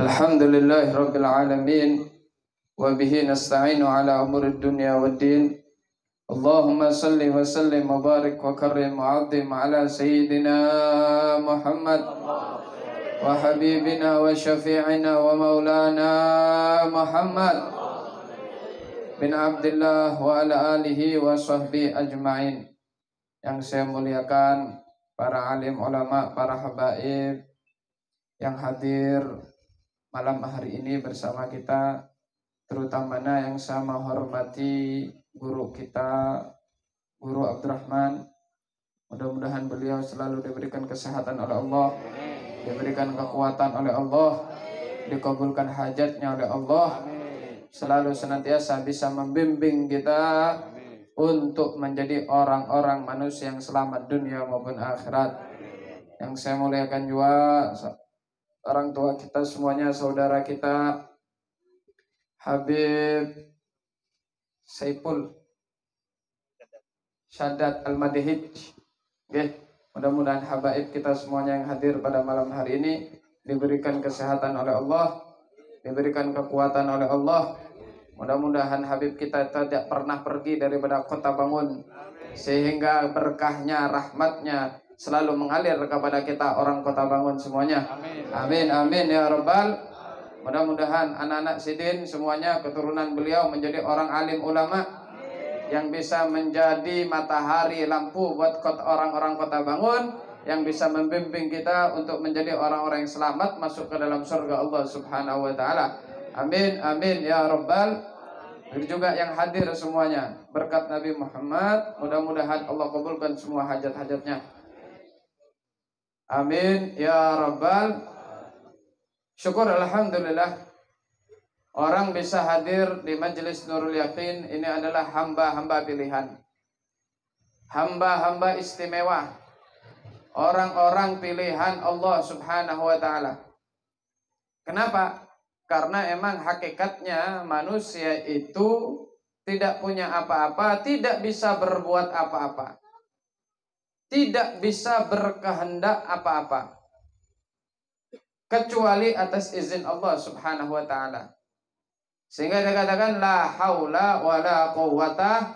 Alhamdulillahi Rabbil Alamin. Wa bihi nasta'inu ala umuri dunya wa din. Allahumma salli wa sallim wa barik wa karrim wa azim ala Sayyidina Muhammad wa habibina wa syafi'ina wa maulana Muhammad bin Abdullah wa ala alihi wa sahbihi ajma'in. Yang saya muliakan para alim ulama, para habaib yang hadir malam hari ini bersama kita, terutamanya yang saya menghormati guru kita, Guru Abdurrahman. Mudah-mudahan beliau selalu diberikan kesehatan oleh Allah, diberikan kekuatan oleh Allah, dikabulkan hajatnya oleh Allah, selalu senantiasa bisa membimbing kita untuk menjadi orang-orang manusia yang selamat dunia maupun akhirat. Yang saya muliakan juga orang tua kita semuanya, saudara kita Habib Saiful Syadat Al-Madihij. Mudah-mudahan habaib kita semuanya yang hadir pada malam hari ini diberikan kesehatan oleh Allah, diberikan kekuatan oleh Allah. Mudah-mudahan Habib kita tidak pernah pergi daripada kota Bangun, sehingga berkahnya, rahmatnya selalu mengalir kepada kita orang kota Bangun semuanya. Amin, amin ya rabbal. Mudah-mudahan anak-anak Sidin semuanya keturunan beliau menjadi orang alim ulama yang bisa menjadi matahari lampu buat orang-orang kota Bangun, yang bisa membimbing kita untuk menjadi orang-orang yang selamat masuk ke dalam surga Allah Subhanahu wa taala. Amin, amin ya rabbal. Begitu juga yang hadir semuanya, berkat Nabi Muhammad, mudah-mudahan Allah kabulkan semua hajat-hajatnya. Amin ya rabbal. Syukur alhamdulillah, orang bisa hadir di Majelis Nurul Yakin ini adalah hamba-hamba pilihan, hamba-hamba istimewa, orang-orang pilihan Allah Subhanahu wa ta'ala. Kenapa? Karena emang hakikatnya manusia itu tidak punya apa-apa, tidak bisa berbuat apa-apa, tidak bisa berkehendak apa-apa kecuali atas izin Allah Subhanahu wa ta'ala. Sehingga dikatakan la haula wa la quwwata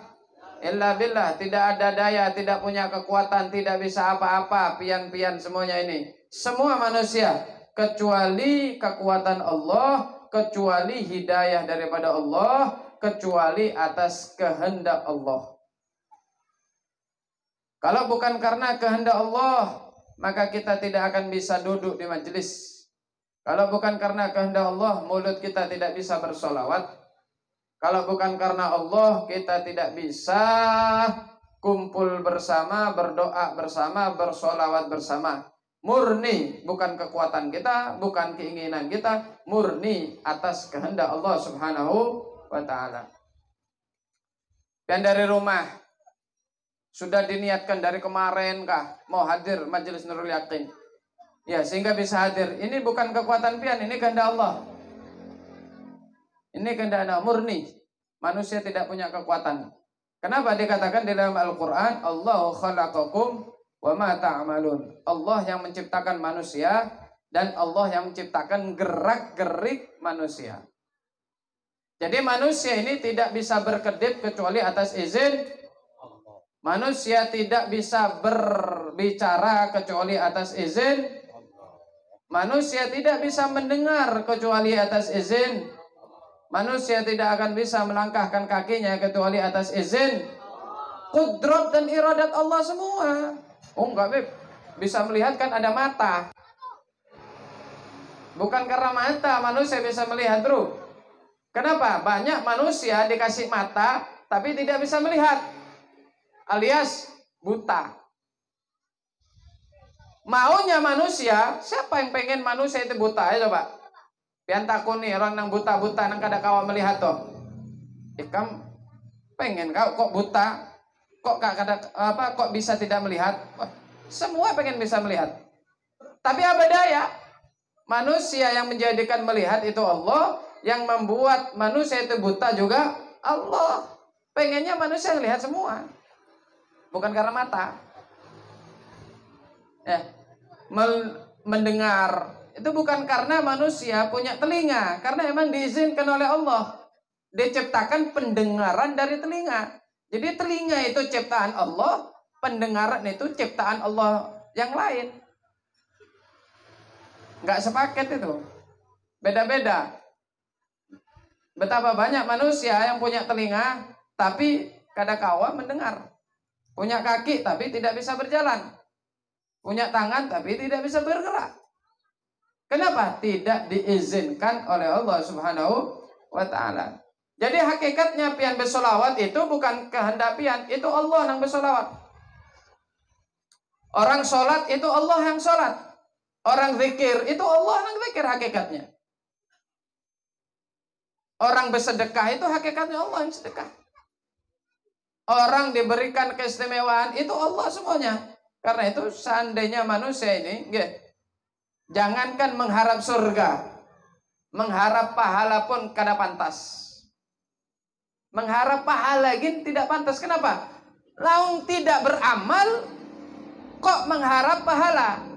illa billah. Tidak ada daya, tidak punya kekuatan, tidak bisa apa-apa, pian-pian semuanya ini, semua manusia, kecuali kekuatan Allah, kecuali hidayah daripada Allah, kecuali atas kehendak Allah. Kalau bukan karena kehendak Allah, maka kita tidak akan bisa duduk di majelis. Kalau bukan karena kehendak Allah, mulut kita tidak bisa bersolawat. Kalau bukan karena Allah, kita tidak bisa kumpul bersama, berdoa bersama, bersolawat bersama. Murni, bukan kekuatan kita, bukan keinginan kita, murni atas kehendak Allah Subhanahu wa ta'ala. Dan dari rumah, sudah diniatkan dari kemarin kah mau hadir Majelis Nurul Yakin? Ya, sehingga bisa hadir. Ini bukan kekuatan pian, ini kehendak Allah. Ini kehendak Allah murni. Manusia tidak punya kekuatan. Kenapa dikatakan di dalam Al-Qur'an, Allahu khalaqakum wa ma ta'malun. Allah yang menciptakan manusia dan Allah yang menciptakan gerak-gerik manusia. Jadi manusia ini tidak bisa berkedip kecuali atas izin. Manusia tidak bisa berbicara kecuali atas izin. Manusia tidak bisa mendengar kecuali atas izin. Manusia tidak akan bisa melangkahkan kakinya kecuali atas izin. Qudrat dan iradat Allah semua. Oh enggak, Beb. Bisa melihat kan ada mata. Bukan karena mata manusia bisa melihat, Bro. Kenapa? Banyak manusia dikasih mata tapi tidak bisa melihat, alias buta. Maunya manusia, siapa yang pengen manusia itu buta? Ya coba. Pian takun nih orang nang buta-buta nang kada kawa melihat toh. Ikam pengen kok buta? Kok kada kok bisa tidak melihat? Semua pengen bisa melihat. Tapi apa daya? Manusia yang menjadikan melihat itu Allah, yang membuat manusia itu buta juga Allah. Pengennya manusia melihat semua. Bukan karena mata. Ya, mendengar, itu bukan karena manusia punya telinga, karena emang diizinkan oleh Allah. Diciptakan pendengaran dari telinga. Jadi telinga itu ciptaan Allah, pendengaran itu ciptaan Allah yang lain. Nggak sepaket itu. Beda-beda. Betapa banyak manusia yang punya telinga, tapi kadangkala mendengar. Punya kaki, tapi tidak bisa berjalan. Punya tangan, tapi tidak bisa bergerak. Kenapa? Tidak diizinkan oleh Allah Subhanahu wa ta'ala. Jadi hakikatnya pian bersolawat itu bukan kehendak pian, itu Allah yang bersolawat. Orang sholat itu Allah yang sholat. Orang zikir itu Allah yang zikir hakikatnya. Orang bersedekah itu hakikatnya Allah yang sedekah. Orang diberikan keistimewaan itu Allah semuanya. Karena itu seandainya manusia ini, jangankan mengharap surga, mengharap pahala pun kada pantas. Mengharap pahala gini tidak pantas. Kenapa? Laung tidak beramal kok mengharap pahala.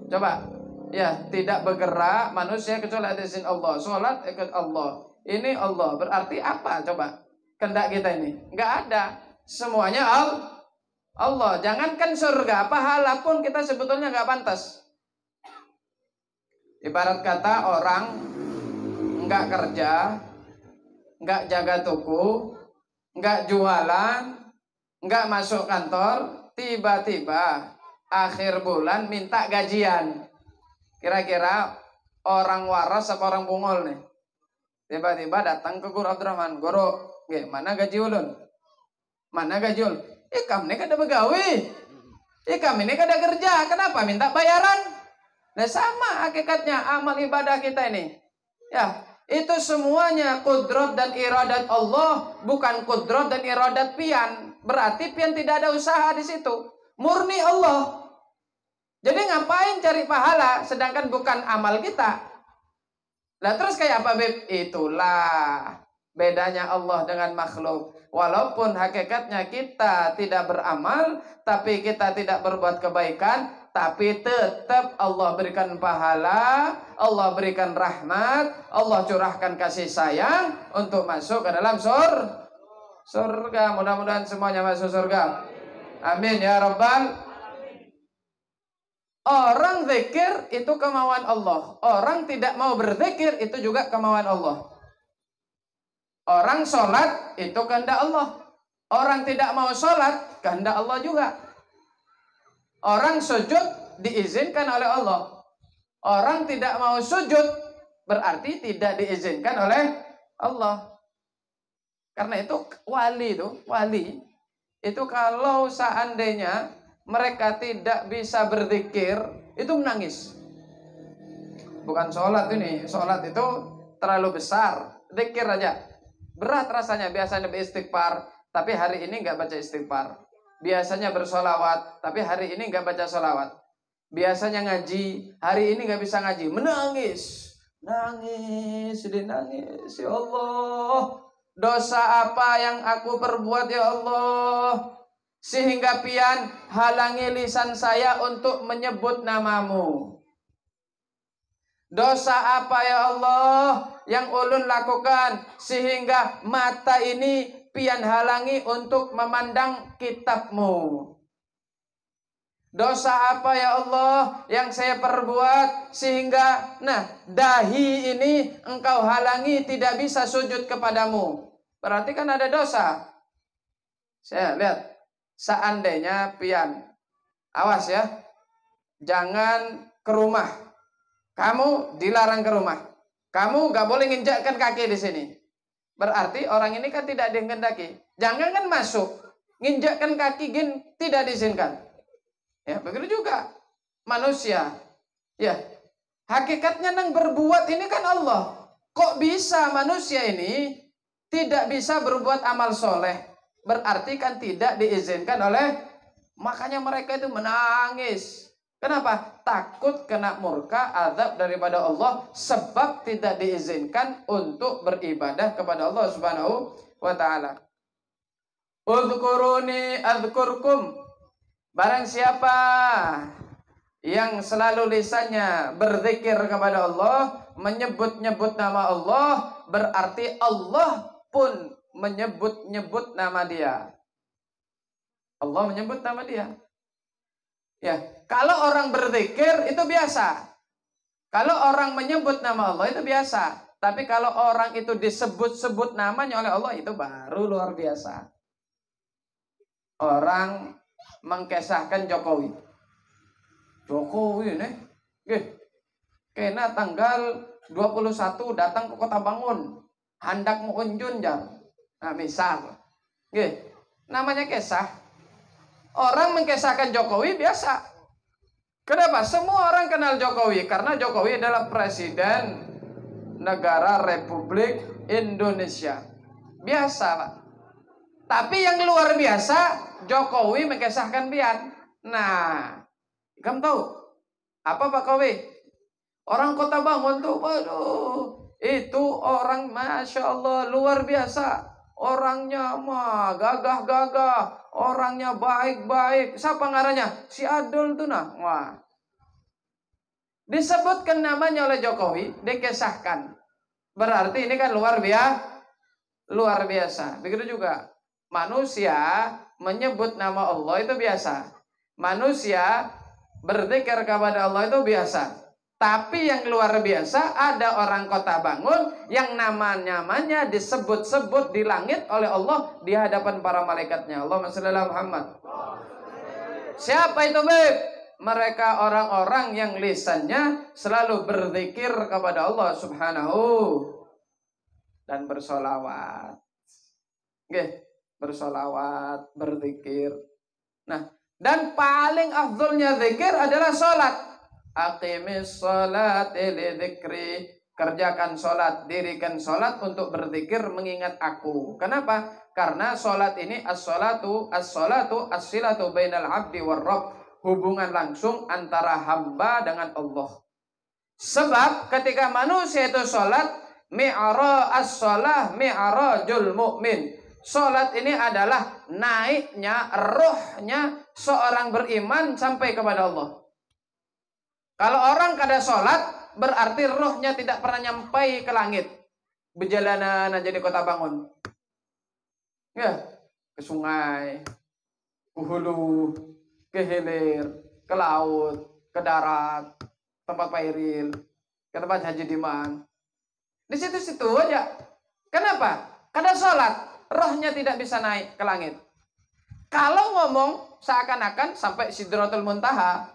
Coba, ya, tidak bergerak manusia kecuali ada izin Allah. Sholat ikut Allah. Ini Allah. Berarti apa? Coba, kehendak kita ini nggak ada. Semuanya Allah. Jangankan surga, pahala pun kita sebetulnya nggak pantas. Ibarat kata orang nggak kerja, nggak jaga toko, nggak jualan, nggak masuk kantor, tiba-tiba akhir bulan minta gajian. Kira-kira orang waras apa orang bungol nih? Tiba-tiba datang ke Guru Abdurrahman, Guru, mana gaji ulun? Mana gaji ulun? Kami ini kada begawe. Kami ini kada kerja. Kenapa minta bayaran? Nah sama hakikatnya amal ibadah kita ini. Ya, itu semuanya kudrat dan iradat Allah, bukan kudrat dan iradat pian. Berarti pian tidak ada usaha di situ. Murni Allah. Jadi ngapain cari pahala sedangkan bukan amal kita? Lah terus kayak apa, Beb? Itulah bedanya Allah dengan makhluk. Walaupun hakikatnya kita tidak beramal, tapi kita tidak berbuat kebaikan, tapi tetap Allah berikan pahala, Allah berikan rahmat, Allah curahkan kasih sayang untuk masuk ke dalam surga. Mudah-mudahan semuanya masuk surga. Amin ya Rabbal. Orang zikir itu kemauan Allah. Orang tidak mau berzikir itu juga kemauan Allah. Orang sholat itu kehendak Allah. Orang tidak mau sholat kehendak Allah juga. Orang sujud diizinkan oleh Allah. Orang tidak mau sujud berarti tidak diizinkan oleh Allah. Karena itu wali itu kalau seandainya mereka tidak bisa berzikir itu menangis. Bukan sholat ini. Sholat itu terlalu besar. Zikir aja berat rasanya. Biasanya beristighfar, tapi hari ini nggak baca istighfar. Biasanya bersolawat, tapi hari ini nggak baca solawat. Biasanya ngaji, hari ini nggak bisa ngaji. Menangis, dinangis. Ya Allah, dosa apa yang aku perbuat ya Allah, sehingga pian halangi lisan saya untuk menyebut namamu. Dosa apa ya Allah yang ulun lakukan sehingga mata ini pian halangi untuk memandang kitabmu. Dosa apa ya Allah yang saya perbuat sehingga dahi ini engkau halangi tidak bisa sujud kepadamu. Berarti kan ada dosa. Saya lihat, seandainya pian, awas ya, jangan ke rumah. Kamu dilarang ke rumah. Kamu gak boleh nginjakkan kaki di sini. Berarti orang ini kan tidak dikehendaki. Jangan kan masuk, nginjakkan kaki tidak diizinkan. Ya begitu juga manusia. Ya hakikatnya yang berbuat ini kan Allah. Kok bisa manusia ini tidak bisa berbuat amal soleh? Berarti kan tidak diizinkan oleh. Makanya mereka itu menangis. Kenapa? Takut kena murka azab daripada Allah, sebab tidak diizinkan untuk beribadah kepada Allah Subhanahu wa ta'ala. Udhkuruni adhkurkum. Barang siapa yang selalu lisannya berzikir kepada Allah, menyebut-nyebut nama Allah, berarti Allah pun menyebut-nyebut nama dia. Allah menyebut nama dia. Ya, kalau orang berzikir itu biasa. Kalau orang menyebut nama Allah itu biasa. Tapi kalau orang itu disebut-sebut namanya oleh Allah itu baru luar biasa. Orang mengkesahkan Jokowi. Jokowi nih, kena tanggal 21 datang ke Kota Bangun, hendak mau unjun jam. Nah misal, namanya kesah. Orang mengkesahkan Jokowi biasa. Kenapa? Semua orang kenal Jokowi karena Jokowi adalah presiden negara Republik Indonesia. Biasa, Pak. Tapi yang luar biasa, Jokowi mengkesahkan Bian. Nah, kamu tahu apa Pak Kowi? Orang Kota Bangun tuh, waduh, itu orang Masya Allah luar biasa. Orangnya mah gagah-gagah, orangnya baik-baik. Siapa ngaranya? Si Adul tuh nah. Wah. Disebutkan namanya oleh Jokowi, dikesahkan. Berarti ini kan luar biasa. Begitu juga manusia menyebut nama Allah itu biasa. Manusia berzikir kepada Allah itu biasa. Tapi yang luar biasa ada orang Kota Bangun yang namanya disebut-sebut di langit oleh Allah di hadapan para malaikatnya. Allahumma shalli ala Muhammad. Siapa itu, Beb? Mereka orang-orang yang lisannya selalu berzikir kepada Allah Subhanahu dan bersolawat. Bersolawat, berzikir. Nah, dan paling afdolnya zikir adalah sholat. Aqimis sholat li dzikri. Kerjakan sholat, dirikan sholat untuk berzikir mengingat aku. Kenapa? Karena sholat ini as-sholatu as-silatu bainal abdi war rabb. Hubungan langsung antara hamba dengan Allah. Sebab ketika manusia itu sholat, mi'ara as-sholah mi'arajul mu'min. Sholat ini adalah naiknya rohnya seorang beriman sampai kepada Allah. Kalau orang kada sholat, berarti rohnya tidak pernah nyampai ke langit. Berjalanan aja di Kota Bangun. Ya, ke sungai, ke hulu, ke hilir, ke laut, ke darat, tempat pairil, ke tempat haji Diman. Di situ-situ aja. Kenapa? Kada sholat, rohnya tidak bisa naik ke langit. Kalau ngomong seakan-akan sampai Sidratul Muntaha,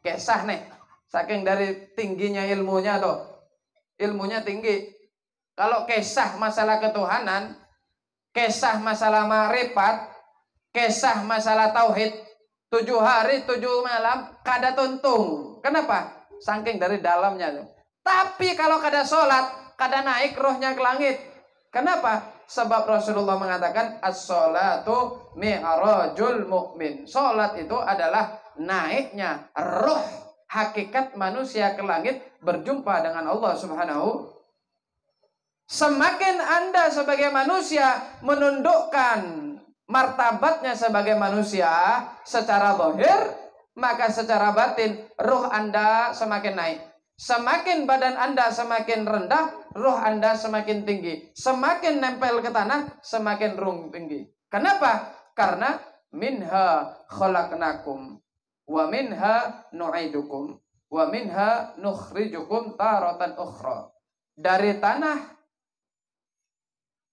kesah nih. Saking dari tingginya ilmunya tuh. Ilmunya tinggi. Kalau kisah masalah ketuhanan, kisah masalah ma'rifat, kisah masalah tauhid, 7 hari 7 malam kada tuntung. Kenapa? Saking dari dalamnya tuh. Tapi kalau kada sholat, kada naik rohnya ke langit. Kenapa? Sebab Rasulullah mengatakan as-sholatu mi'rajul mu'min. Sholat itu adalah naiknya roh hakikat manusia ke langit berjumpa dengan Allah Subhanahu. Semakin Anda sebagai manusia menundukkan martabatnya sebagai manusia secara zahir, maka secara batin roh Anda semakin naik. Semakin badan Anda semakin rendah, roh Anda semakin tinggi. Semakin nempel ke tanah, semakin ruh tinggi. Kenapa? Karena minha khalaqnakum wa minha nu'idukum wa minha nukhrijukum taratan ukhra. Dari tanah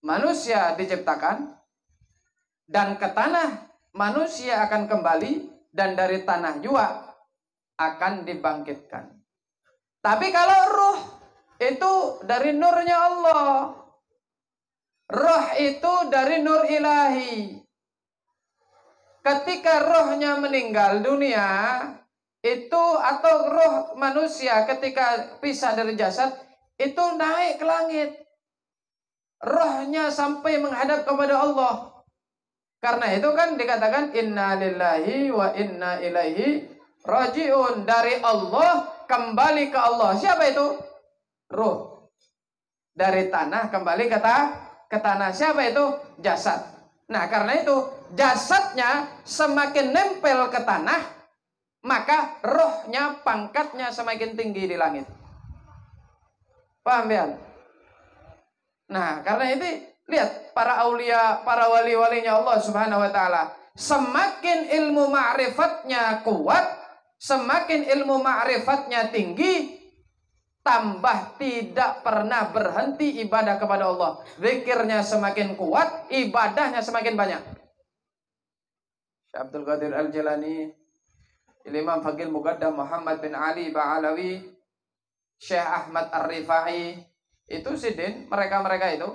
manusia diciptakan, dan ke tanah manusia akan kembali, dan dari tanah juga akan dibangkitkan. Tapi kalau ruh itu dari nurnya Allah. Roh itu dari nur ilahi. Ketika rohnya meninggal dunia, itu atau roh manusia ketika pisah dari jasad, itu naik ke langit. Rohnya sampai menghadap kepada Allah. Karena itu kan dikatakan inna lillahi wa inna ilaihi raji'un. Dari Allah kembali ke Allah. Siapa itu? Ruh. Dari tanah kembali ke tanah. Siapa itu? Jasad. Nah karena itu jasadnya semakin nempel ke tanah, maka rohnya, pangkatnya semakin tinggi di langit. Paham ya? Nah, karena itu lihat para aulia, para wali-walinya Allah Subhanahu wa taala, semakin ilmu ma'rifatnya kuat, semakin ilmu ma'rifatnya tinggi, tambah tidak pernah berhenti ibadah kepada Allah. Zikirnya semakin kuat, ibadahnya semakin banyak. Syekh Abdul Qadir Al-Jilani, Imam Faqih Muqaddam Muhammad bin Ali Ba'alawi, Syekh Ahmad Ar-Rifai, itu sidin, mereka-mereka itu,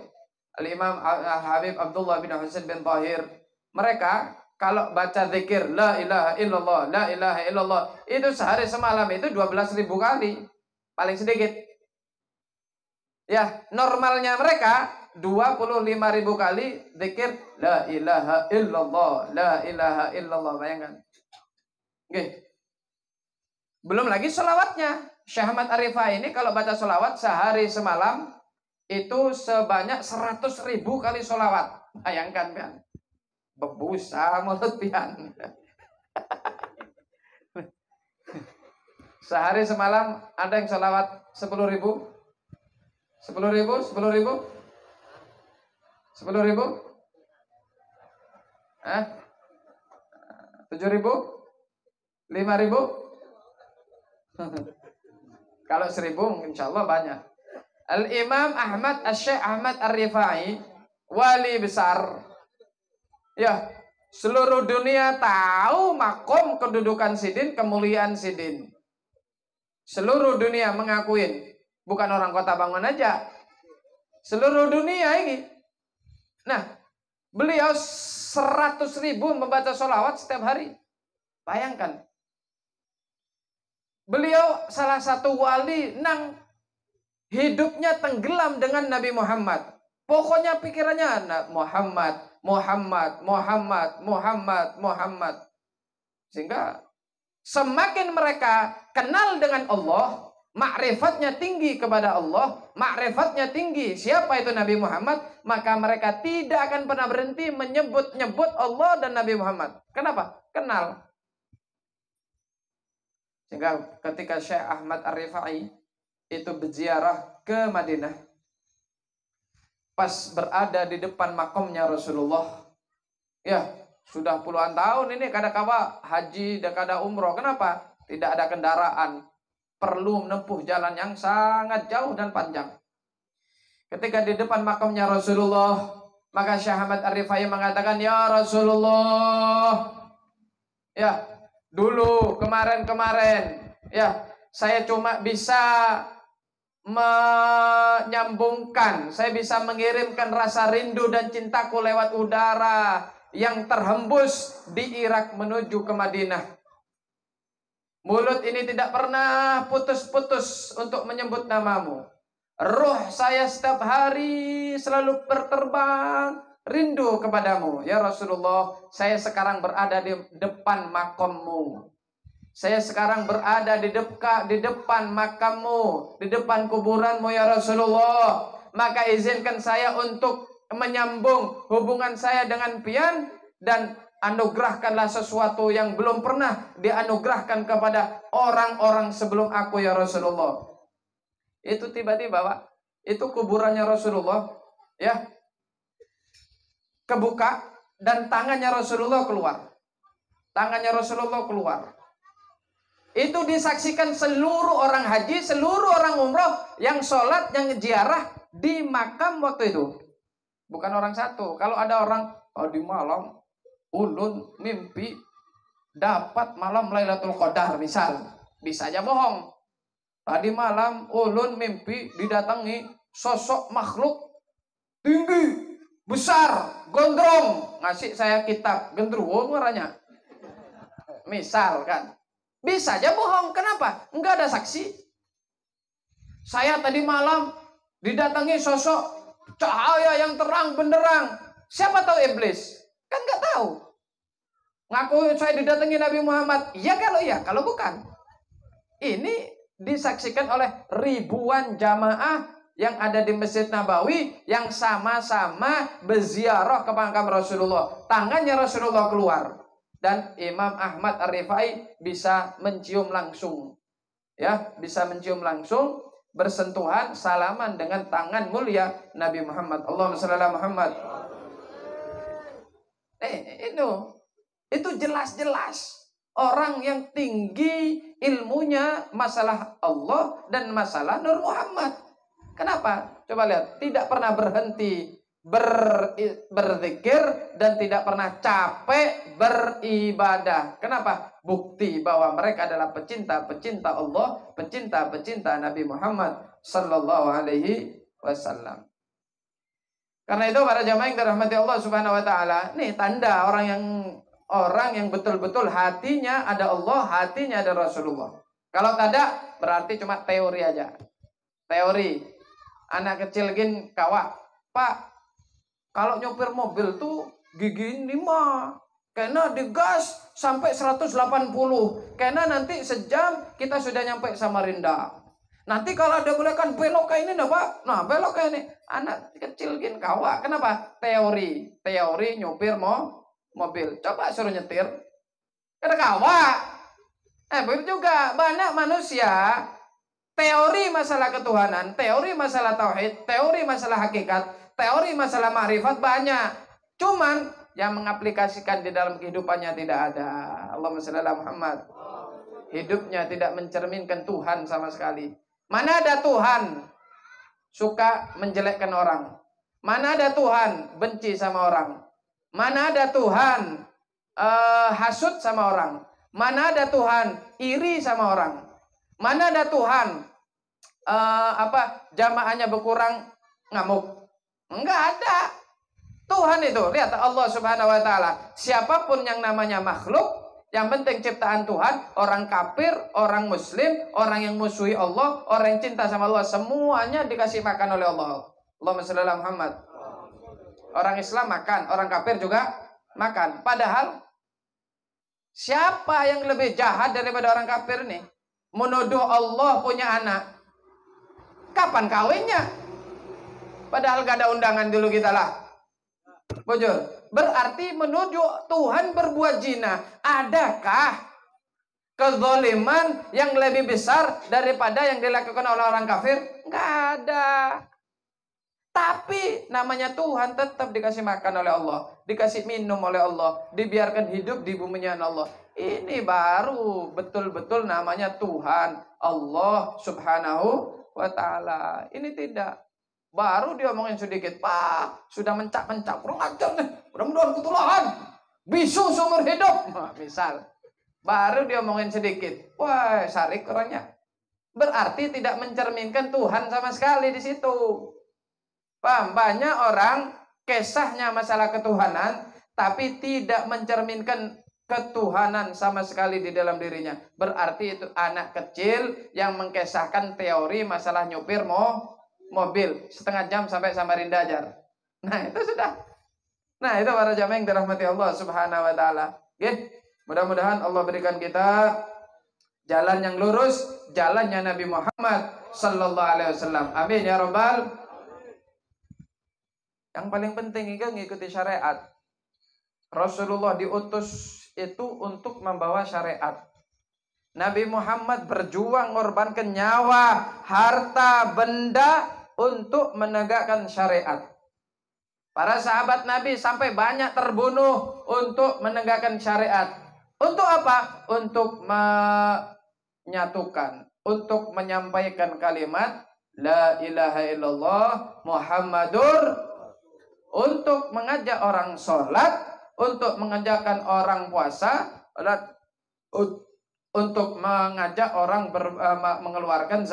Al-Imam Habib Abdullah bin Husain bin Tahir, mereka kalau baca zikir la ilaha illallah, la ilaha illallah, itu sehari semalam itu 12.000 kali, paling sedikit. Ya, normalnya mereka 25.000 kali zikir la ilaha illallah, la ilaha illallah, bayangkan. Oke. Belum lagi sholawatnya. Syekh Ahmad Arifah ini kalau baca sholawat sehari semalam itu sebanyak 100.000 kali sholawat. Bayangkan kan. Bebusa mulut pian. Sehari semalam ada yang sholawat 10.000? 10.000? 10.000? 10.000? Hah? 7.000? 5.000? Kalau 1.000 insya Allah banyak. Al-Imam Ahmad Syekh Ahmad Ar-Rifai, wali besar. Ya, seluruh dunia tahu makom kedudukan sidin, kemuliaan sidin. Seluruh dunia mengakuin, bukan orang Kota Bangun aja. Seluruh dunia ini. Nah, beliau 100.000 membaca sholawat setiap hari. Bayangkan. Beliau salah satu wali nang hidupnya tenggelam dengan Nabi Muhammad. Pokoknya pikirannya Muhammad, Muhammad, Muhammad, Muhammad, Muhammad. Sehingga semakin mereka kenal dengan Allah, ma'rifatnya tinggi kepada Allah, ma'rifatnya tinggi siapa itu Nabi Muhammad, maka mereka tidak akan pernah berhenti menyebut-nyebut Allah dan Nabi Muhammad. Kenapa? Kenal. Sehingga ketika Syekh Ahmad Ar-Rifai itu berziarah ke Madinah, pas berada di depan makamnya Rasulullah, ya sudah puluhan tahun ini kadang-kala haji dan kadang umroh. Kenapa? Tidak ada kendaraan, perlu menempuh jalan yang sangat jauh dan panjang. Ketika di depan makamnya Rasulullah, maka Syekh Ahmad Ar-Rifai mengatakan, ya Rasulullah, ya dulu kemarin-kemarin ya saya cuma bisa menyambungkan, saya bisa mengirimkan rasa rindu dan cintaku lewat udara yang terhembus di Irak menuju ke Madinah. Mulut ini tidak pernah putus-putus untuk menyebut namamu. Ruh saya setiap hari selalu berterbang rindu kepadamu. Ya Rasulullah, saya sekarang berada di depan makammu. Saya sekarang berada di depan makammu, di depan kuburanmu ya Rasulullah. Maka izinkan saya untuk menyambung hubungan saya dengan pian, dan anugerahkanlah sesuatu yang belum pernah dianugerahkan kepada orang-orang sebelum aku ya Rasulullah. Itu tiba-tiba Pak, itu kuburannya Rasulullah ya kebuka dan tangannya Rasulullah keluar. Tangannya Rasulullah keluar. Itu disaksikan seluruh orang haji, seluruh orang umroh yang sholat, yang ziarah di makam waktu itu. Bukan orang satu. Kalau ada orang di malam ulun mimpi dapat malam Lailatul Qadar misal, bisa aja bohong. Tadi malam ulun mimpi didatangi sosok makhluk tinggi, besar, gondrong, ngasih saya kitab gendruwo warnanya. Misal kan. Bisa aja bohong. Kenapa? Enggak ada saksi. Saya tadi malam didatangi sosok cahaya yang terang benderang. Siapa tahu iblis? Kan enggak tahu. Ngaku saya didatangi Nabi Muhammad. Iya kalau iya, kalau bukan. Ini disaksikan oleh ribuan jamaah yang ada di Masjid Nabawi yang sama-sama berziarah ke makam Rasulullah. Tangannya Rasulullah keluar. dan Imam Ahmad Ar-Rifai bisa mencium langsung. Ya, bisa mencium langsung, bersentuhan, salaman dengan tangan mulia Nabi Muhammad. Allahumma shalli ala Muhammad. Itu jelas-jelas orang yang tinggi ilmunya masalah Allah dan masalah Nur Muhammad. Kenapa? Coba lihat, tidak pernah berhenti berzikir dan tidak pernah capek beribadah. Kenapa? Bukti bahwa mereka adalah pecinta-pecinta Allah, pecinta-pecinta Nabi Muhammad sallallahu alaihi wasallam. Karena itu para jamaah yang dirahmati Allah Subhanahu wa taala, nih tanda orang yang betul-betul hatinya ada Allah, hatinya ada Rasulullah. Kalau tidak, berarti cuma teori aja. Teori. Anak kecil gin kawak, Pak, kalau nyopir mobil tuh gigi 5, karena digas sampai 180, karena nanti sejam kita sudah nyampe Samarinda. Nanti kalau ada bolekan belok ke ini, nah Pak, nah belok ke ini. Anak kecil gin kawak, kenapa? Teori nyopir mobil. Coba suruh nyetir, kada kawak. Begitu juga banyak manusia teori masalah ketuhanan, teori masalah tauhid, teori masalah hakikat, teori masalah ma'rifat banyak. Cuman yang mengaplikasikan di dalam kehidupannya tidak ada. Allahumma shalli ala Muhammad. Hidupnya tidak mencerminkan Tuhan sama sekali. Mana ada Tuhan suka menjelekkan orang? Mana ada Tuhan benci sama orang? Mana ada Tuhan hasut sama orang? Mana ada Tuhan iri sama orang? Mana ada Tuhan jamaahnya berkurang ngamuk? Enggak ada. Tuhan itu, lihat Allah Subhanahu wa taala, siapapun yang namanya makhluk, yang penting ciptaan Tuhan, orang kafir, orang muslim, orang yang musuhi Allah, orang yang cinta sama Allah, semuanya dikasih makan oleh Allah. Allahumma shalli ala Muhammad. Orang Islam makan, orang kafir juga makan. Padahal siapa yang lebih jahat daripada orang kafir nih? Menuduh Allah punya anak. Kapan kawinnya? Padahal gak ada undangan dulu kita lah. Bujur. Berarti menuduh Tuhan berbuat zina. Adakah kezaliman yang lebih besar daripada yang dilakukan oleh orang kafir? Nggak ada. Tapi namanya Tuhan tetap dikasih makan oleh Allah, dikasih minum oleh Allah, dibiarkan hidup di buminya Allah. Ini baru betul-betul namanya Tuhan Allah Subhanahu wa taala. Ini tidak. Baru dia omongin sedikit, Pak, sudah mencak-mencak, kurang ajar nih, mudah-mudahan ketulahan, bisu seumur hidup, misal. Baru dia omongin sedikit, wah, sarik orangnya. Berarti tidak mencerminkan Tuhan sama sekali di situ. Paham? Banyak orang kisahnya masalah ketuhanan, tapi tidak mencerminkan ketuhanan sama sekali di dalam dirinya. Berarti itu anak kecil yang mengkisahkan teori masalah nyopir mobil setengah jam sampai Samarinda ajar. Nah itu sudah. Nah itu para jamaah yang dirahmati Allah Subhanahu wa taala. Mudah-mudahan Allah berikan kita jalan yang lurus, jalannya Nabi Muhammad sallallahu alaihi wasallam. Amin ya rabbal. Yang paling penting itu ngikuti syariat. Rasulullah diutus itu untuk membawa syariat. Nabi Muhammad berjuang mengorbankan nyawa, harta, benda untuk menegakkan syariat. Para sahabat Nabi sampai banyak terbunuh untuk menegakkan syariat. Untuk apa? Untuk menyatukan, untuk menyampaikan kalimat La ilaha illallah Muhammadur, untuk mengajak orang sholat, untuk mengajarkan orang puasa, untuk mengajak orang mengeluarkan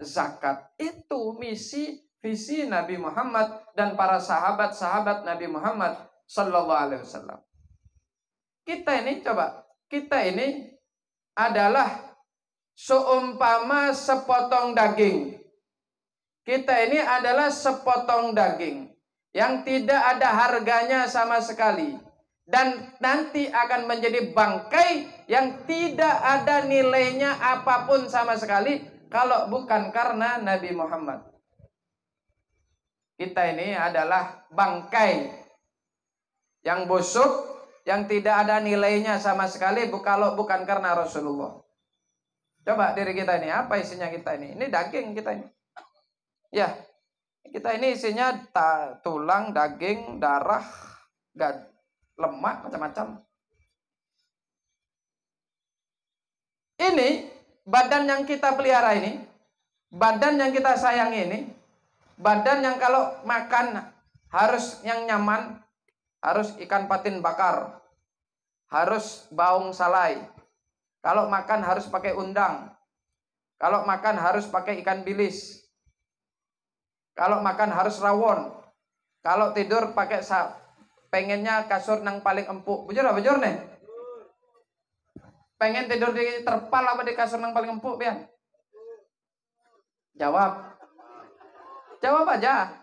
zakat. Itu visi Nabi Muhammad dan para sahabat-sahabat Nabi Muhammad sallallahu alaihi wasallam. Kita ini adalah seumpama sepotong daging. Kita ini adalah sepotong daging yang tidak ada harganya sama sekali, dan nanti akan menjadi bangkai yang tidak ada nilainya apapun sama sekali kalau bukan karena Nabi Muhammad. Kita ini adalah bangkai yang busuk, yang tidak ada nilainya sama sekali kalau bukan karena Rasulullah. Coba diri kita ini, apa isinya kita ini? Ini daging kita ini. Ya, kita ini isinya tulang, daging, darah, lemak, macam-macam. Ini badan yang kita pelihara ini, badan yang kita sayangi ini, badan yang kalau makan harus yang nyaman, harus ikan patin bakar, harus baung salai. Kalau makan harus pakai undang. Kalau makan harus pakai ikan bilis. Kalau makan harus rawon. Kalau tidur pakai pengennya kasur nang paling empuk. Bujur nih? Pengen tidur di terpal apa di kasur nang paling empuk, Pian? Jawab. Jawab aja.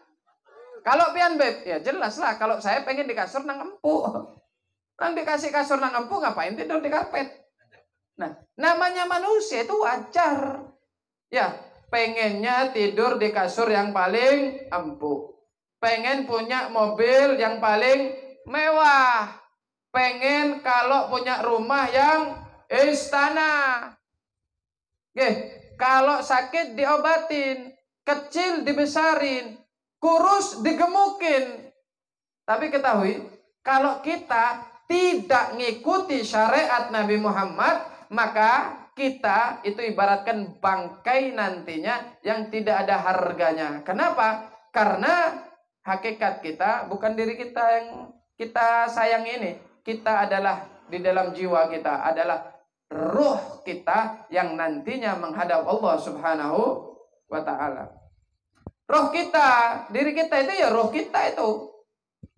Kalau Pian, Beb, ya jelas lah. Kalau saya pengen di kasur nang empuk. Nang dikasih kasur nang empuk, ngapain tidur di karpet? Nah, namanya manusia itu wajar. Ya, pengennya tidur di kasur yang paling empuk. Pengen punya mobil yang paling mewah. Pengen kalau punya rumah yang istana. Oke, kalau sakit diobatin, kecil dibesarin, kurus digemukin. Tapi ketahui, kalau kita tidak ngikuti syariat Nabi Muhammad, maka kita itu ibaratkan bangkai nantinya yang tidak ada harganya. Kenapa? Karena hakikat kita bukan diri kita yang kita sayang ini. Kita adalah di dalam jiwa kita adalah ruh kita yang nantinya menghadap Allah Subhanahu wa ta'ala. Roh kita, diri kita itu ya roh kita itu.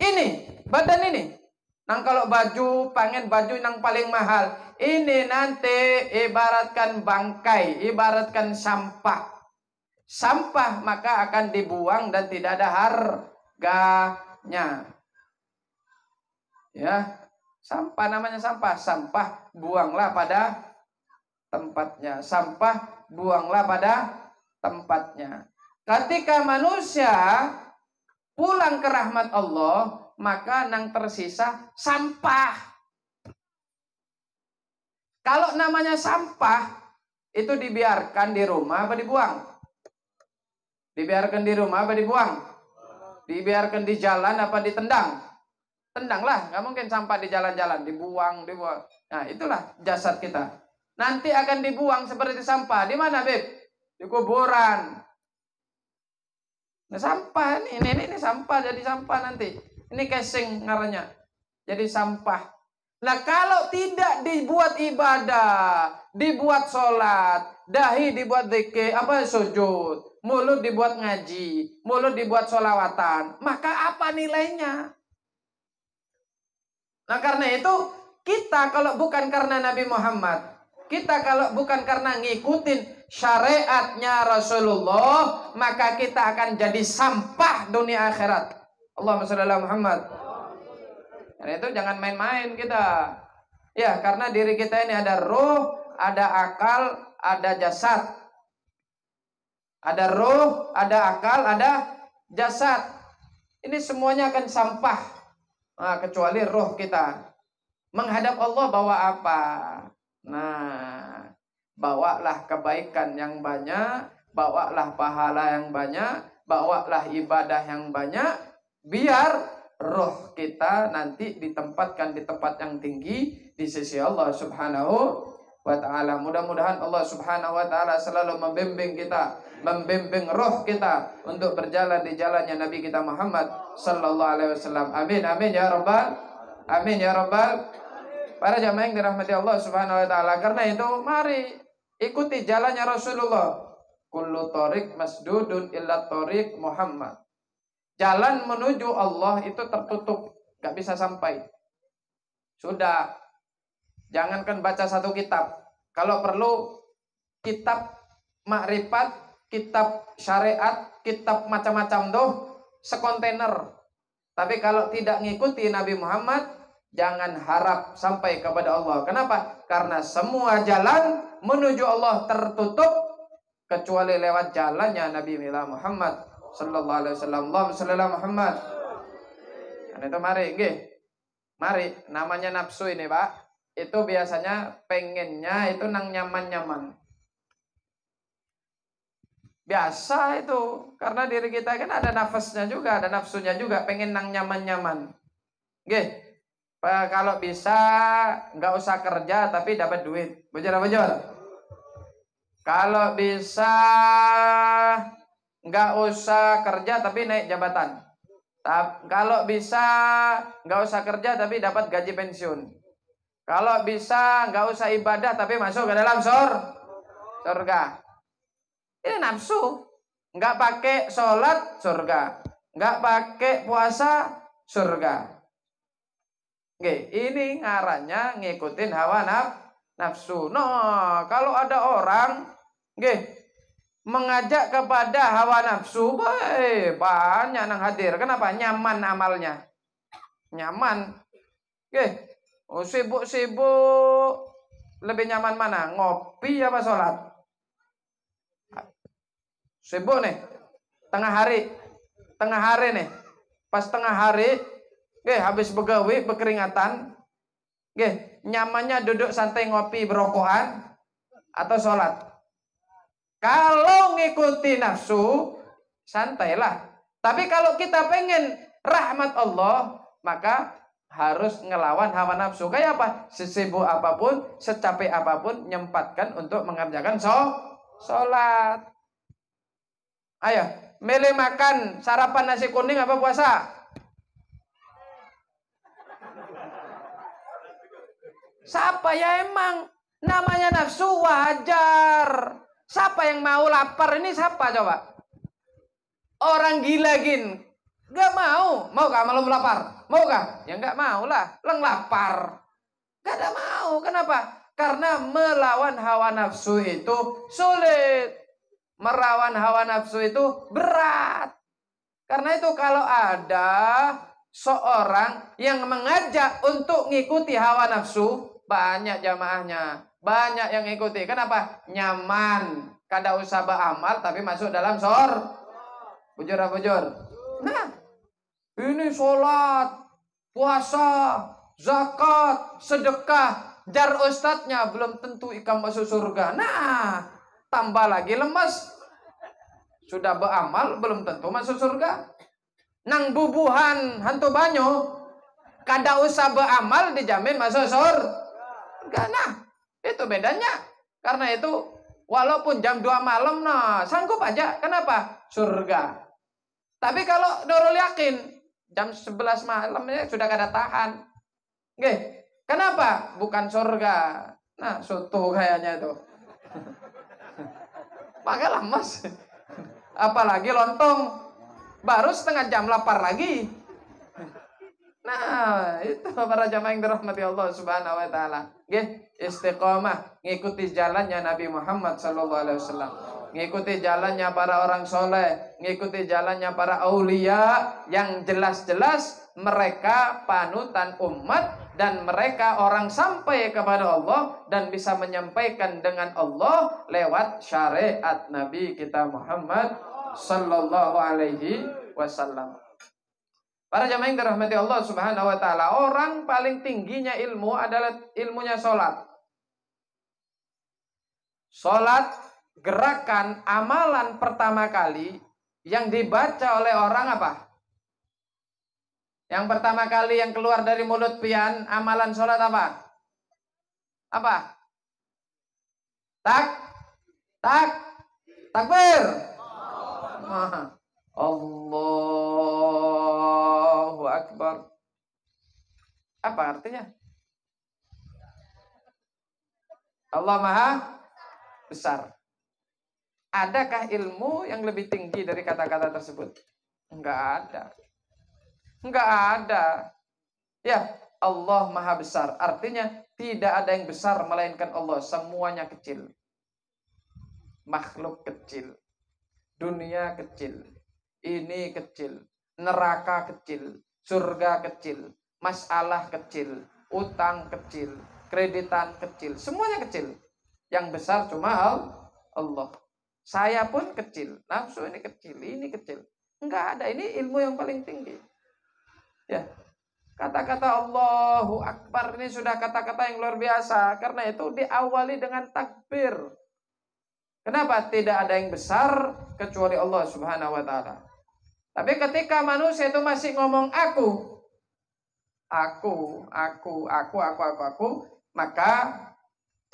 Ini, badan ini. Nang kalau baju, pengen baju yang paling mahal. Ini nanti ibaratkan bangkai, ibaratkan sampah. Sampah maka akan dibuang dan tidak ada harganya. Ya, sampah namanya sampah. Sampah buanglah pada tempatnya. Sampah buanglah pada tempatnya. Ketika manusia pulang ke rahmat Allah, maka nang tersisa sampah. Kalau namanya sampah, itu dibiarkan di rumah apa dibuang? Dibiarkan di rumah apa dibuang? Dibiarkan di jalan apa ditendang? Tendanglah, nggak mungkin sampah di jalan-jalan, dibuang. Nah, itulah jasad kita. Nanti akan dibuang seperti sampah. Di mana, Beb? Di kuburan. Nah, sampah ini sampah, jadi sampah nanti. Ini casing ngarannya. Jadi sampah. Nah, kalau tidak dibuat ibadah, dibuat sholat, dahi dibuat zikir, sujud, mulut dibuat ngaji, mulut dibuat sholawatan, maka apa nilainya? Nah, karena itu kita kalau bukan karena Nabi Muhammad, kita kalau bukan karena ngikutin syariatnya Rasulullah, maka kita akan jadi sampah dunia akhirat. Allahumma shalli ala Muhammad. Karena itu jangan main-main kita. Ya, karena diri kita ini ada ruh, ada akal, ada jasad. Ada ruh, ada akal, ada jasad. Ini semuanya akan sampah. Nah, kecuali ruh kita. Menghadap Allah bawa apa? Nah, bawalah kebaikan yang banyak, bawalah pahala yang banyak, bawalah ibadah yang banyak, biar roh kita nanti ditempatkan di tempat yang tinggi di sisi Allah Subhanahu wa ta'ala. Mudah-mudahan Allah Subhanahu wa ta'ala selalu membimbing kita, membimbing roh kita untuk berjalan di jalannya Nabi kita Muhammad sallallahu alaihi wasallam. Amin amin ya rabbal amin ya rabbal. Para jamaah yang dirahmati Allah Subhanahu wa ta'ala, karena itu mari ikuti jalannya Rasulullah. Kullu thoriq masdudun illa thoriq Muhammad. Jalan menuju Allah itu tertutup, gak bisa sampai. Sudah, jangankan baca satu kitab. Kalau perlu kitab makrifat, kitab syariat, kitab macam-macam tuh sekontainer. Tapi kalau tidak ngikuti Nabi Muhammad, jangan harap sampai kepada Allah. Kenapa? Karena semua jalan menuju Allah tertutup kecuali lewat jalannya Nabi Muhammad sallallahu alaihi wasallam. Allahumma shalli ala Muhammad. Karena itu mari nggih Mari, namanya nafsu ini Pak, itu biasanya pengennya itu nang nyaman-nyaman. Biasa itu, karena diri kita kan ada nafasnya juga, ada nafsunya juga, pengen nang nyaman-nyaman. Oke, kalau bisa nggak usah kerja tapi dapat duit. Bujur. Kalau bisa nggak usah kerja tapi naik jabatan. Kalau bisa nggak usah kerja tapi dapat gaji pensiun. Kalau bisa nggak usah ibadah tapi masuk ke dalam surga. Ini nafsu. Nggak pakai sholat surga. Nggak pakai puasa surga. Oke, ini ngarannya ngikutin hawa nafsu. Nah, kalau ada orang mengajak kepada hawa nafsu, banyak yang hadir. Kenapa? Nyaman amalnya. Nyaman. Sibuk-sibuk. Lebih nyaman mana? Ngopi apa sholat? Sibuk nih. Tengah hari nih. Pas tengah hari, habis begawi, berkeringatan. Nyamannya duduk santai ngopi berokokan atau sholat. Kalau ngikuti nafsu, santailah. Tapi kalau kita pengen rahmat Allah, maka harus ngelawan hawa nafsu. Kayak apa? Sesibuk apapun, secapek apapun, nyempatkan untuk mengerjakan sholat. Ayo, milih makan sarapan nasi kuning apa puasa? Siapa ya emang? Namanya nafsu wajar. Siapa yang mau lapar ini siapa coba? Orang gila gak mau. Mau gak malam lapar? Mau gak? Ya gak mau lah. Leng lapar. Gak ada mau. Kenapa? Karena melawan hawa nafsu itu sulit. Melawan hawa nafsu itu berat. Karena itu kalau ada seorang yang mengajak untuk ngikuti hawa nafsu, banyak jamaahnya. Banyak yang ikuti. Kenapa? Nyaman. Kada usah beramal tapi masuk dalam bujur. Nah, ini sholat, puasa, zakat, sedekah. Jar ustadznya belum tentu ikan masuk surga. Nah, tambah lagi lemas. Sudah beramal belum tentu masuk surga. Nang bubuhan hantu banyu, kada usah beramal dijamin masuk surga. Nah, itu bedanya. Karena itu walaupun jam 2 malam sanggup aja. Kenapa? Surga. Tapi kalau dorol yakin jam 11 malam sudah kada tahan. Kenapa? Bukan surga. Nah, soto kayaknya itu. Maka lemas. Apalagi lontong. Baru setengah jam lapar lagi. Nah, itu para jamaah yang dirahmati Allah Subhanahu wa taala. Istiqomah, ngikuti jalannya Nabi Muhammad sallallahu alaihi wasallam. Ngikuti jalannya para orang soleh, ngikuti jalannya para aulia yang jelas-jelas mereka panutan umat dan mereka orang sampai kepada Allah dan bisa menyampaikan dengan Allah lewat syariat Nabi kita Muhammad sallallahu alaihi wasallam. Para jamaah yang dirahmati Allah Subhanahu wa taala, orang paling tingginya ilmu adalah ilmunya sholat. Sholat, gerakan amalan pertama kali yang dibaca oleh orang apa? Yang pertama kali yang keluar dari mulut pian, amalan sholat apa? Apa? Takbir. Allahu Akbar. Apa artinya? Allah Maha Besar. Adakah ilmu yang lebih tinggi dari kata-kata tersebut? Enggak ada. Enggak ada. Ya, Allah Maha Besar. Artinya tidak ada yang besar melainkan Allah. Semuanya kecil. Makhluk kecil. Dunia kecil. Ini kecil, neraka kecil, surga kecil, masalah kecil, utang kecil, kreditan kecil, semuanya kecil. Yang besar cuma Allah. Saya pun kecil, nafsu ini kecil. Enggak ada, ini ilmu yang paling tinggi. Ya, Kata-kata Allahu Akbar ini sudah kata-kata yang luar biasa. Karena itu diawali dengan takbir. Kenapa? Tidak ada yang besar kecuali Allah Subhanahu wa taala. Tapi ketika manusia itu masih ngomong aku, maka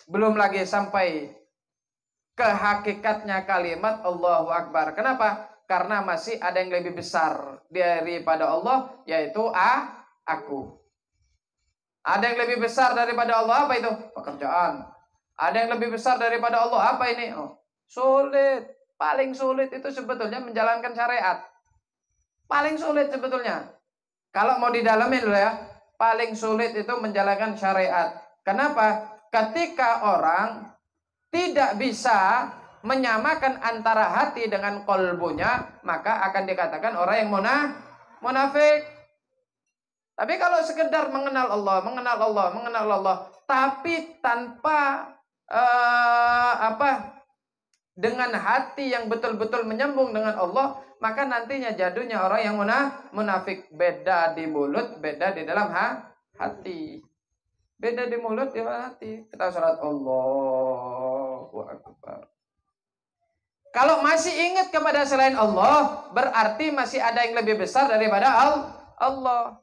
belum lagi sampai ke hakikatnya kalimat Allahu Akbar. Kenapa? Karena masih ada yang lebih besar daripada Allah, yaitu aku. Ada yang lebih besar daripada Allah, apa itu? Pekerjaan. Ada yang lebih besar daripada Allah, apa ini? Sulit. Paling sulit itu sebetulnya menjalankan syariat. Paling sulit sebetulnya. Kalau mau didalamin dulu ya, paling sulit itu menjalankan syariat. Kenapa? Ketika orang tidak bisa menyamakan antara hati dengan kolbunya, maka akan dikatakan orang yang munafik. Tapi kalau sekedar mengenal Allah, tapi tanpa dengan hati yang betul-betul menyambung dengan Allah, maka nantinya jadinya orang yang munafik. Beda di mulut, beda di dalam hati. Beda di mulut, di hati. Kita salat Allahu Akbar. Kalau masih ingat kepada selain Allah, berarti masih ada yang lebih besar daripada Allah.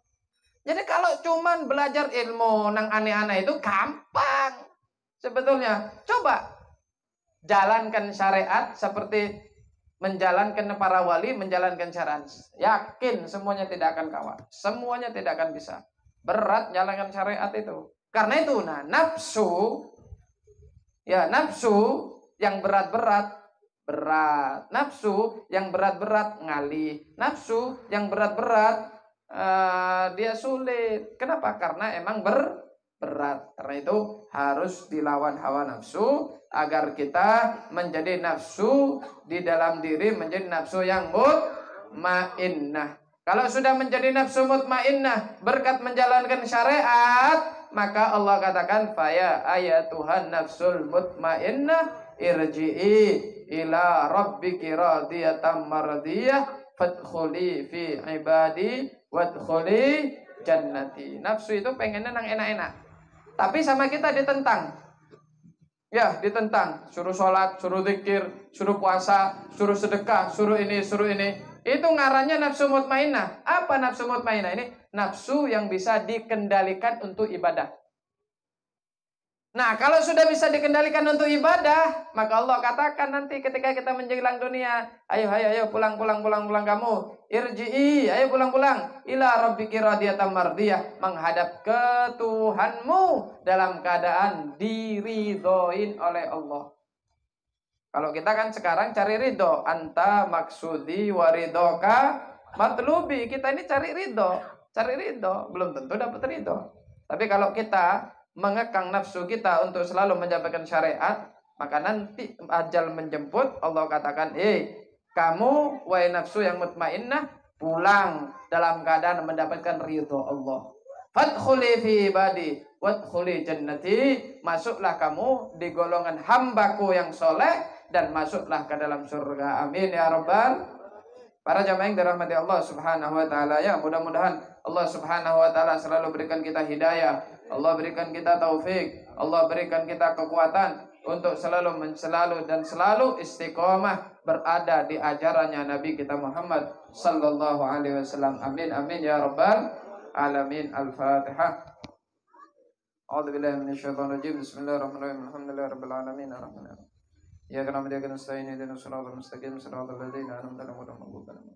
Jadi kalau cuman belajar ilmu nang aneh-aneh itu gampang sebetulnya. Coba jalankan syariat seperti menjalankan para wali, menjalankan syariat. Yakin semuanya tidak akan kawan. Semuanya tidak akan bisa. Berat jalankan syariat itu. Karena itu nafsu yang berat-berat berat. Nafsu yang berat-berat ngalih. Nafsu yang berat-berat dia sulit. Kenapa? Karena emang berat. Karena itu harus dilawan hawa nafsu agar kita menjadi nafsu di dalam diri, menjadi nafsu yang mutmainnah. Kalau sudah menjadi nafsu mutmainnah berkat menjalankan syariat, maka Allah katakan faya ayatuhan nafsul mutmainnah irji'i ila rabbiki radiyatan mardiyah fadkhuli fi ibadi wadkhuli jannati. Nafsu itu pengennya nang enak-enak, tapi sama kita ditentang. Ya, ditentang. Suruh sholat, suruh zikir, suruh puasa, suruh sedekah, suruh ini, suruh ini. Itu ngarannya nafsu mutmainnah. Apa nafsu mutmainnah ini? Nafsu yang bisa dikendalikan untuk ibadah. Nah, kalau sudah bisa dikendalikan untuk ibadah, maka Allah katakan nanti ketika kita menjelang dunia, ayo pulang kamu. Irji'i, ayo pulang. Ila rabbiki radiyatan mardiyah, menghadap ke Tuhanmu dalam keadaan diridhoin oleh Allah. Kalau kita kan sekarang cari ridho, anta maksudi waridoka matlubi. Kita ini cari ridho, belum tentu dapat ridho. Tapi kalau kita mengekang nafsu kita untuk selalu menjalankan syariat, maka nanti ajal menjemput, Allah katakan, kamu wahai nafsu yang mutmainnah, pulang dalam keadaan mendapatkan ridho Allah. Fadkhuli fi ibadi wadkhuli jannati, masuklah kamu di golongan hambaku yang soleh dan masuklah ke dalam surga. Amin ya rabbal. Para jamaah yang dirahmati Allah Subhanahu wa taala, ya mudah-mudahan Allah Subhanahu wa taala selalu berikan kita hidayah, Allah berikan kita taufik, Allah berikan kita kekuatan untuk selalu istiqomah berada di ajarannya Nabi kita Muhammad sallallahu alaihi wasallam. Amin amin ya rabbal alamin. Al-Fatihah. A'udzubillahi minasyaitonir rajim. Bismillahirrahmanirrahim. Alhamdulillahirabbil alamin. Arrahmanirrahim. Ya karena dia kena stain ini dan suratul mustaqim suratul ladzina an'amta alaihim.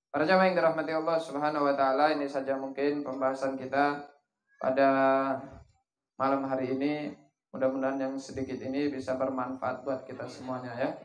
Para jamaah yang dirahmati Allah Subhanahu wa taala, ini saja mungkin pembahasan kita pada malam hari ini. Mudah-mudahan yang sedikit ini bisa bermanfaat buat kita semuanya ya.